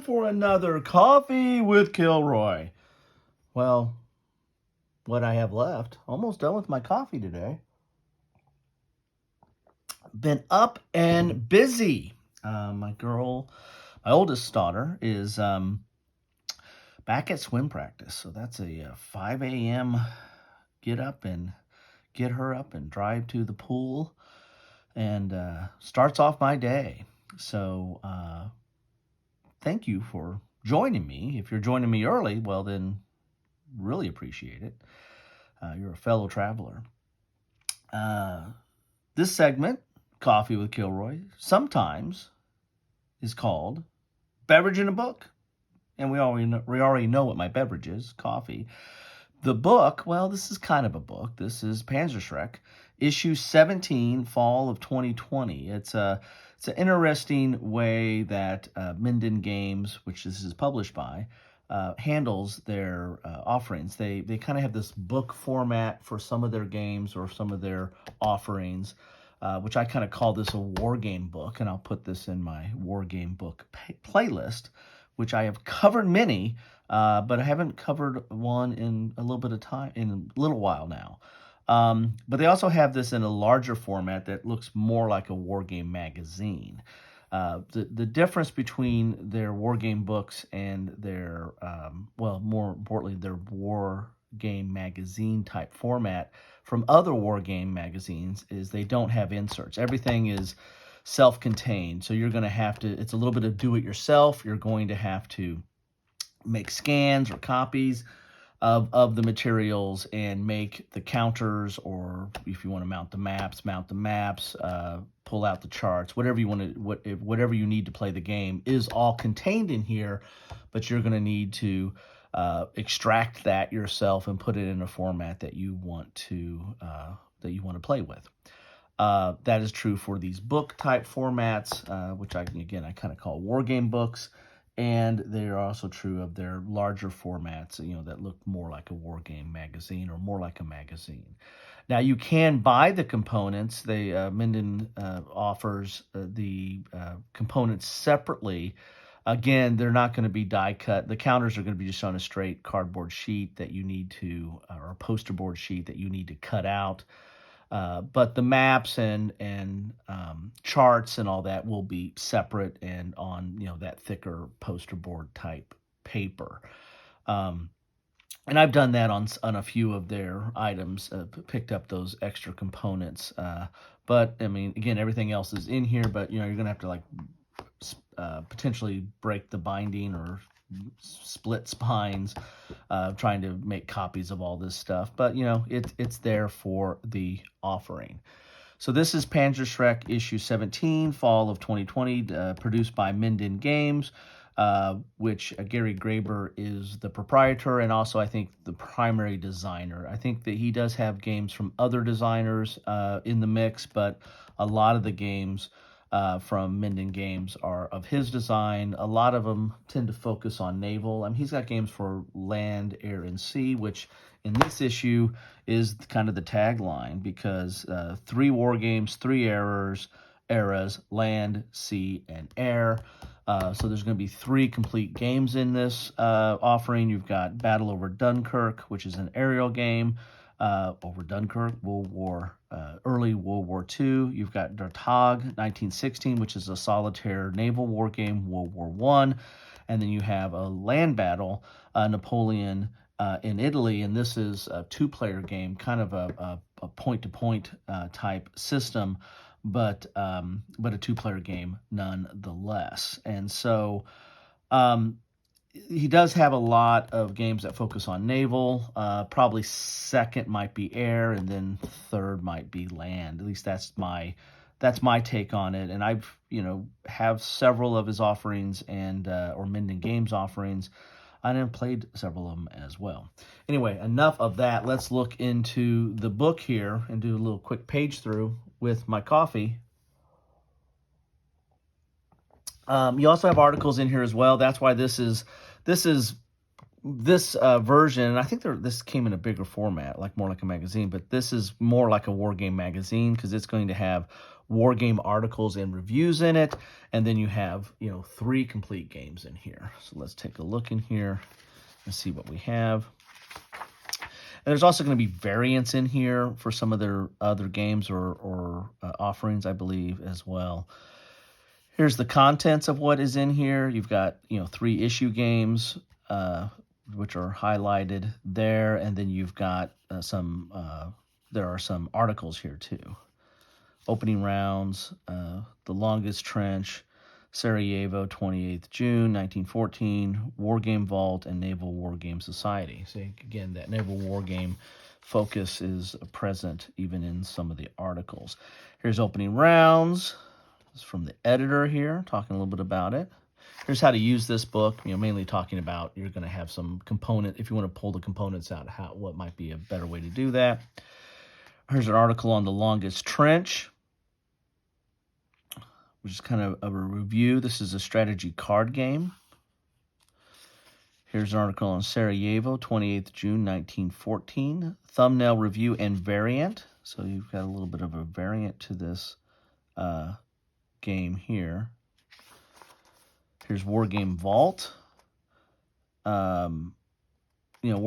for another Coffee with Kilroy. Well, what I have left, almost done with my coffee today. Been up and busy. My oldest daughter, is back at swim practice. So that's a 5 a.m. get up and get her up and drive to the pool and starts off my day. So thank you for joining me. If you're joining me early, well, then really appreciate it. You're a fellow traveler. This segment, Coffee with Kilroy, sometimes is called Beverage in a Book. And we already know what my beverage is, coffee. The book, well, this is kind of a book. This is Panzerschreck, issue 17, fall of 2020. It's an interesting way that Minden Games, which this is published by, handles their offerings. They kind of have this book format for some of their games or some of their offerings, which I kind of call this a war game book, and I'll put this in my war game book playlist, which I have covered many, but I haven't covered one in a little while now. But they also have this in a larger format that looks more like a war game magazine. The difference between their war game books and their, more importantly, their war game magazine type format from other war game magazines is they don't have inserts. Everything is self-contained. So you're going to have to, it's a little bit of do-it-yourself. You're going to have to make scans or copies of the materials and make the counters, or if you want to mount the maps, pull out the charts, whatever you need to play the game is all contained in here, but you're going to need to extract that yourself and put it in a format that you want to play with. That is true for these book type formats, which I kind of call war game books. And they are also true of their larger formats, that look more like a war game magazine or more like a magazine. Now, you can buy the components. Minden offers the components separately. Again, they're not going to be die cut. The counters are going to be just on a straight cardboard sheet that you need to, or a poster board sheet that you need to cut out. But the maps and charts and all that will be separate and on that thicker poster board type paper. And I've done that on a few of their items, picked up those extra components. But I mean, again, everything else is in here. But you're gonna have to potentially break the binding or split spines, trying to make copies of all this stuff, but it's there for the offering. So this is Panzerschreck issue 17, fall of 2020, produced by Minden Games, which Gary Graber is the proprietor and also I think the primary designer. I think that he does have games from other designers in the mix, but a lot of the games from Minden Games are of his design. A lot of them tend to focus on naval. I mean, he's got games for land, air, and sea, which in this issue is kind of the tagline, because 3 war games, 3 eras, land, sea, and air. So there's going to be 3 complete games in this offering. You've got Battle over Dunkirk, which is an aerial game. Over Dunkirk, early World War II. You've got Der Tag, 1916, which is a solitaire naval war game, World War I. And then you have a land battle, Napoleon in Italy, and this is a 2-player game, kind of a point-to-point type system, but a 2-player game nonetheless. And so he does have a lot of games that focus on naval. Probably second might be air, and then third might be land. At least that's my take on it. And I've have several of his offerings and or Minden Games offerings. I have played several of them as well. Anyway, enough of that. Let's look into the book here and do a little quick page through with my coffee. You also have articles in here as well. That's why this version, and I think this came in a bigger format, more like a magazine, but this is more like a war game magazine because it's going to have war game articles and reviews in it. And then you have, 3 complete games in here. So let's take a look in here and see what we have. And there's also going to be variants in here for some of their other games or offerings, I believe, as well. Here's the contents of what is in here. You've got, 3 issue games, which are highlighted there. And then you've got there are some articles here too. Opening rounds, The Longest Trench, Sarajevo, 28th June, 1914, War Game Vault, and Naval War Game Society. So again, that Naval War Game focus is present even in some of the articles. Here's opening rounds. This is from the editor here, talking a little bit about it. Here's how to use this book, mainly talking about you're going to have some component, if you want to pull the components out, what might be a better way to do that. Here's an article on The Longest Trench, which is kind of a review. This is a strategy card game. Here's an article on Sarajevo, 28th June, 1914. Thumbnail review and variant. So you've got a little bit of a variant to this game here. Here's War Game Vault. War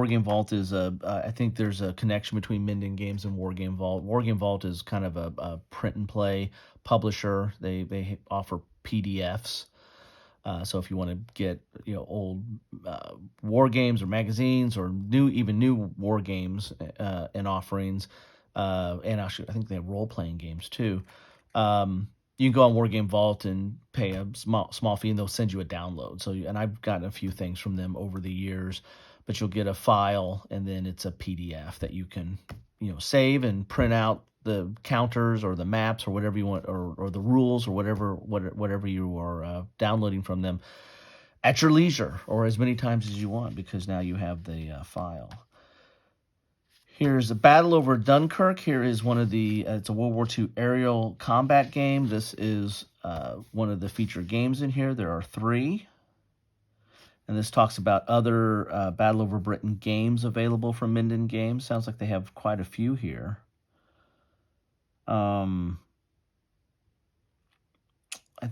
Game Vault is I think there's a connection between Minden Games and War Game Vault. War Game Vault is kind of a print and play publisher. They offer PDFs. So if you want to get old war games or magazines or new war games and offerings, and actually I think they have role playing games too. You can go on War Game Vault and pay a small fee, and they'll send you a download. So, and I've gotten a few things from them over the years, but you'll get a file, and then it's a PDF that you can, save and print out the counters or the maps or whatever you want, or the rules or whatever you are downloading from them at your leisure or as many times as you want, because now you have the file. Here's a Battle over Dunkirk. Here is one of the, it's a World War II aerial combat game. This is one of the featured games in here. There are 3. And this talks about other Battle over Britain games available from Minden Games. Sounds like they have quite a few here. I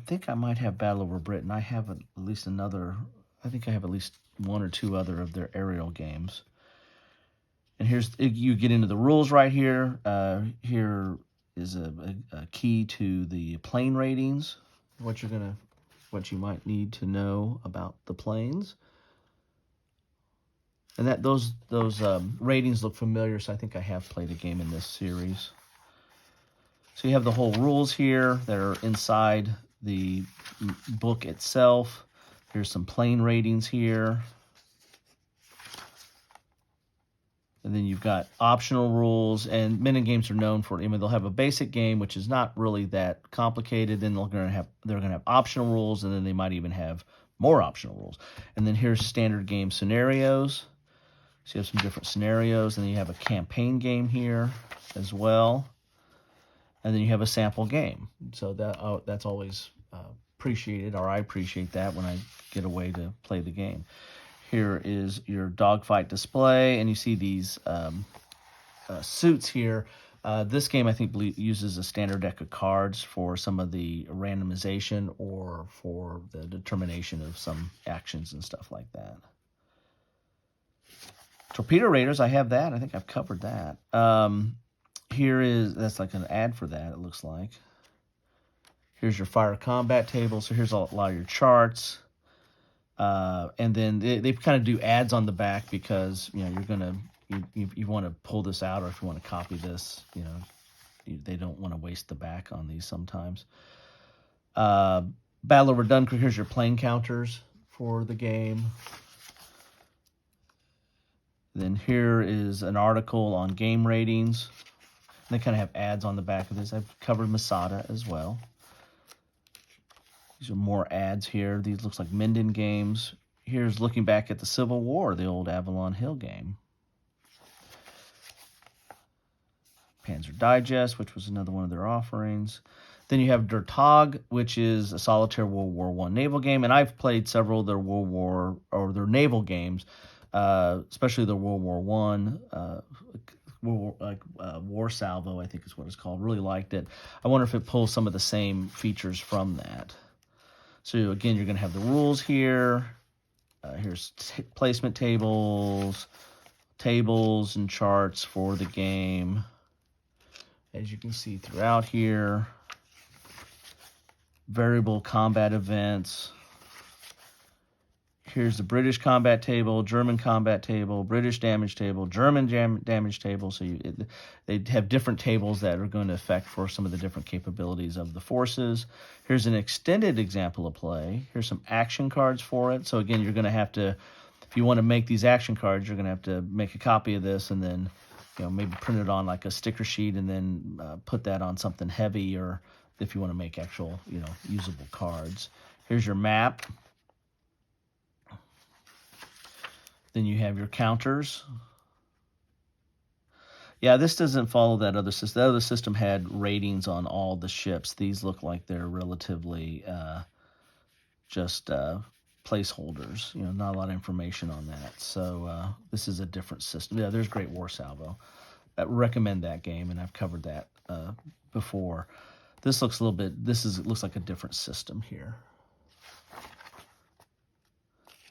think I might have Battle over Britain. I have I think I have at least 1 or 2 other of their aerial games. And you get into the rules right here. Here is a key to the plane ratings, what you might need to know about the planes. And those ratings look familiar, so I think I have played a game in this series. So you have the whole rules here that are inside the book itself. Here's some plane ratings here. And then you've got optional rules, and Minden Games are known for, they'll have a basic game, which is not really that complicated. Then they're going to have optional rules, and then they might even have more optional rules. And then here's standard game scenarios. So you have some different scenarios, and then you have a campaign game here as well. And then you have a sample game. So that's always appreciated, or I appreciate that when I get a way to play the game. Here is your dogfight display, and you see these suits here. This game, I think, uses a standard deck of cards for some of the randomization or for the determination of some actions and stuff like that. Torpedo Raiders, I have that. I think I've covered that. That's like an ad for that, it looks like. Here's your fire combat table. So here's a lot of your charts. And then they kind of do ads on the back because, you want to pull this out, or if you want to copy this, they don't want to waste the back on these sometimes. Battle over Dunkirk, here's your plane counters for the game. Then here is an article on game ratings. And they kind of have ads on the back of this. I've covered Masada as well. These are more ads here. These looks like Minden Games. Here's looking back at the Civil War, the old Avalon Hill game. Panzer Digest, which was another one of their offerings. Then you have Der Tag, which is a solitaire World War I naval game. And I've played several of their their naval games, especially the World War I, War Salvo, I think is what it's called. Really liked it. I wonder if it pulls some of the same features from that. So again, you're going to have the rules here. Here's placement tables and charts for the game. As you can see throughout here, variable combat events. Here's the British combat table, German combat table, British damage table, German damage table. So they have different tables that are going to affect for some of the different capabilities of the forces. Here's an extended example of play. Here's some action cards for it. So again, you're going to have to, if you want to make these action cards, you're going to have to make a copy of this and then, maybe print it on like a sticker sheet and then put that on something heavy, or if you want to make actual, usable cards. Here's your map. Then you have your counters. Yeah, this doesn't follow that other system. The other system had ratings on all the ships. These look like they're relatively just placeholders. Not a lot of information on that. So this is a different system. Yeah, there's Great War Salvo. I recommend that game, and I've covered that before. This looks a little bit. It looks like a different system here.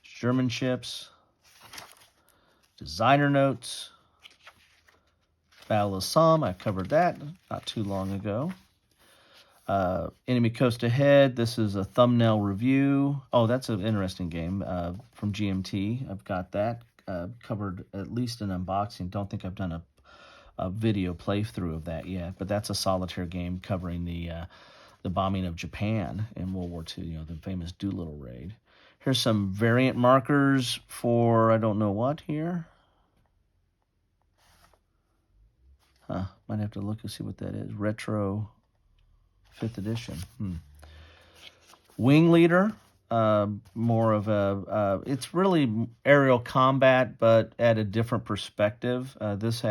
German ships. Designer notes. Battle of Somme, I covered that not too long ago. Enemy Coast Ahead, this is a thumbnail review. Oh, that's an interesting game from GMT. I've got that covered, at least an unboxing. Don't think I've done a video playthrough of that yet, but that's a solitaire game covering the bombing of Japan in World War II, the famous Doolittle raid. Here's some variant markers for I don't know what here. Might have to look and see what that is. Retro 5th edition. Wing Leader, more of it's really aerial combat, but at a different perspective. This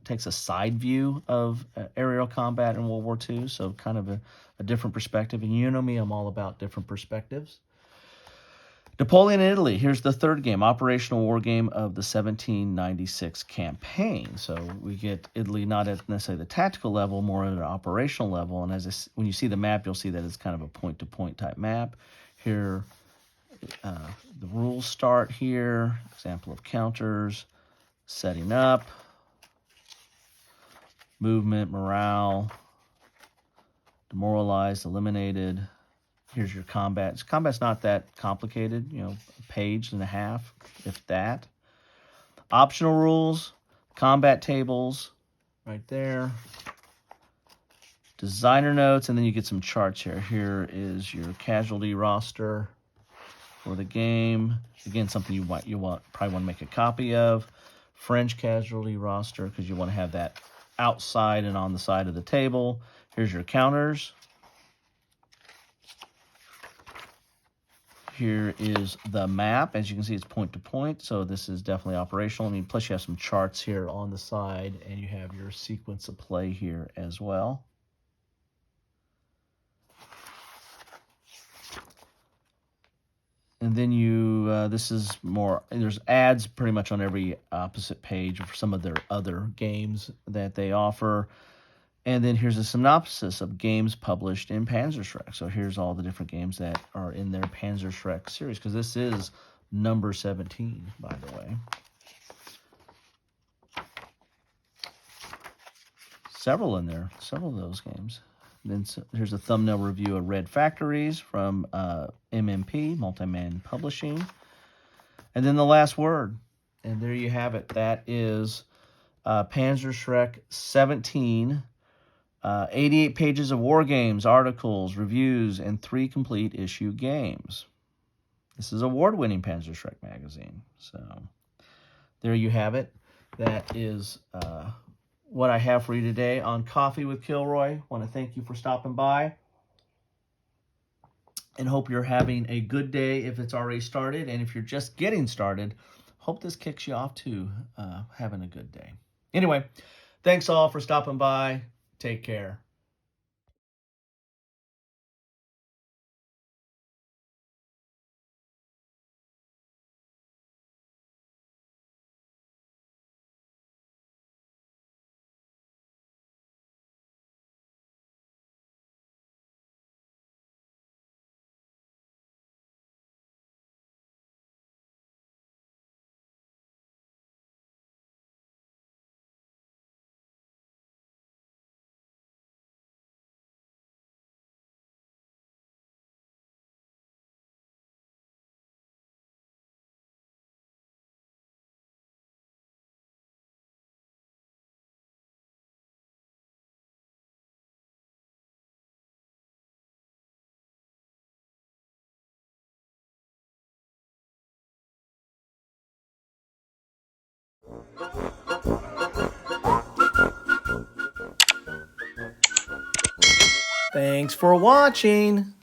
takes a side view of aerial combat in World War II, so kind of a different perspective. And you know me, I'm all about different perspectives. Napoleon in Italy. Here's the third game, operational war game of the 1796 campaign. So we get Italy not at necessarily the tactical level, more at an operational level. And when you see the map, you'll see that it's kind of a point-to-point type map. Here, the rules start here. Example of counters, setting up, movement, morale, demoralized, eliminated. Here's your combat. Combat's not that complicated, a page and a half, if that. Optional rules, combat tables, right there. Designer notes, and then you get some charts here. Here is your casualty roster for the game. Again, something you probably want to make a copy of. French casualty roster, because you want to have that outside and on the side of the table. Here's your counters. Here is the map. As you can see, it's point to point, so this is definitely operational. Plus you have some charts here on the side, and you have your sequence of play here as well. And then this is more, there's ads pretty much on every opposite page for some of their other games that they offer. And then here's a synopsis of games published in Panzerschreck. So here's all the different games that are in their Panzerschreck series, because this is number 17, by the way. Several in there, several of those games. Then here's a thumbnail review of Red Factories from MMP, Multiman Publishing. And then the last word. And there you have it. That is Panzerschreck 17. 88 pages of war games, articles, reviews, and 3 complete issue games. This is award-winning Panzerschreck magazine. So there you have it. That is what I have for you today on Coffee with Kilroy. I want to thank you for stopping by, and hope you're having a good day if it's already started. And if you're just getting started, hope this kicks you off to having a good day. Anyway, thanks all for stopping by. Take care. Thanks for watching.